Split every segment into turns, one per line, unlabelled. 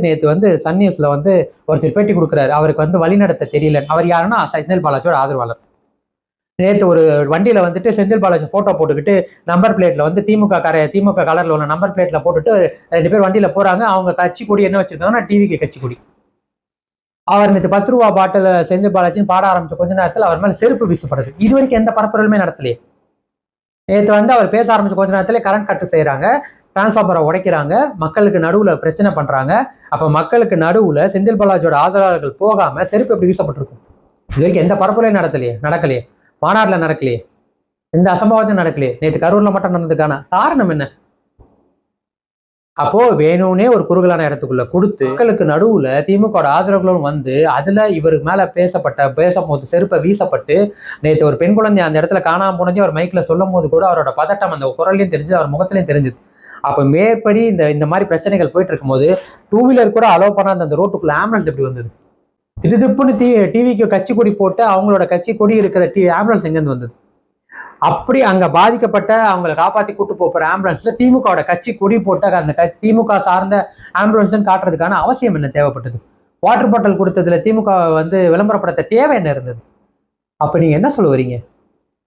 நேற்று வந்து சன் நியூஸ்ல வந்து ஒருத்தர் பேட்டி கொடுக்குறாரு. அவருக்கு வந்து வழிநடத்த தெரியல. அவர் யாருன்னா செந்தில் பாலாஜியோட ஆதரவாளர். நேற்று ஒரு வண்டியில வந்துட்டு செந்தில் பாலாஜி போட்டோ போட்டுக்கிட்டு நம்பர் பிளேட்ல வந்து திமுக கலர்ல உள்ள நம்பர் பிளேட்ல போட்டுட்டு 2 பேர் வண்டியில போறாங்க. அவங்க கட்சி கொடி என்ன வச்சிருக்காங்கன்னா டிவிக்கு கட்சி கொடி. அவர் நேற்று 10 ரூபா பாட்டில் செந்தில் பாலாஜின்னு பாட ஆரம்பிச்ச கொஞ்ச நேரத்தில் அவர் மேல செருப்பு வீசப்படுது. இது வரைக்கும் எந்த பரப்புரையுமே நடத்தலையே. நேற்று வந்து அவர் பேச ஆரம்பிச்ச கொஞ்ச நேரத்துல கரண்ட் கட்டு செய்யறாங்க, டிரான்ஸ்பார்மரை உடைக்கிறாங்க, மக்களுக்கு நடுவுல பிரச்சனை பண்றாங்க. அப்ப மக்களுக்கு நடுவுல செந்தில் பாலாஜியோட ஆதரவாளர்கள் போகாம செருப்பு எப்படி வீசப்பட்டிருக்கும்? இது வரைக்கும் எந்த பரப்புரையும் நடக்கலையே, மாநாடுல நடக்கலையே, எந்த அசம்பாவத்தையும் நடக்கலையே. நேற்று கரூர்ல மட்டும் நடந்ததுக்கான காரணம் என்ன? அப்போ வேணும்னே ஒரு குறுகலான இடத்துக்குள்ள கொடுத்து மக்களுக்கு நடுவுல திமுக ஆதரவுகளும் வந்து அதுல இவருக்கு மேல பேசும்போது செருப்பை வீசப்பட்டு நேற்று ஒரு பெண் குழந்தை அந்த இடத்துல காணாம போனதே அவர் மைக்ல சொல்லும் போது கூட அவரோட பதட்டம் அந்த குரல்லையும் தெரிஞ்சு, அவர் முகத்திலையும் தெரிஞ்சுது. அப்ப மேற்படி இந்த மாதிரி பிரச்சனைகள் போயிட்டு இருக்கும்போது 2 வீலர் கூட அலோவ் பண்ணாத அந்த ரோட்டுக்குள்ள ஆம்புலன்ஸ் எப்படி வந்தது? திடுதிப்புன்னு டிவிக்கு கட்சி கொடி போட்டு அவங்களோட கட்சி கொடி இருக்கிற ஆம்புலன்ஸ் எங்கேருந்து வந்தது? அப்படி அங்க பாதிக்கப்பட்ட அவங்களை காப்பாத்தி கூட்டு போற ஆம்புலன்ஸ்ல திமுக கட்சி கொடி போட்டு அந்த திமுக சார்ந்த ஆம்புலன்ஸ் காட்டுறதுக்கான அவசியம் என்ன தேவைப்பட்டது? வாட்டர் பாட்டில் கொடுத்ததுல திமுக வந்து விளம்பரப்படுத்த தேவை என்ன இருந்தது? அப்ப நீங்க என்ன சொல்ல வரீங்க?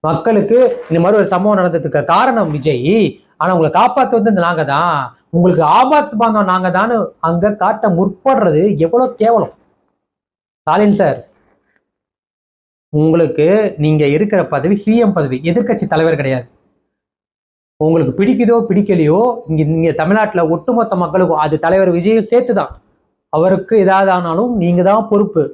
மக்களுக்கு இந்த மாதிரி ஒரு சம்பவம் நடந்ததுக்கு காரணம் விஜய், ஆனா உங்களை காப்பாற்றுவது நாங்க தான், உங்களுக்கு ஆபத்து பாந்தோம் நாங்க தான் அங்க காட்ட முற்படுறது எவ்வளவு கேவலம். ஸ்டாலின் சார், உங்களுக்கு நீங்க இருக்கிற பதவி சிஎம் பதவி, எதிர்கட்சி தலைவர் கிடையாது. உங்களுக்கு பிடிக்குதோ பிடிக்கலையோ நீங்க தமிழ்நாட்டுல ஒட்டுமொத்த மக்களுக்கும், அது தலைவர் விஜயும் சேர்த்துதான், அவருக்கு ஏதாவது ஆனாலும் நீங்க தான் பொறுப்பு.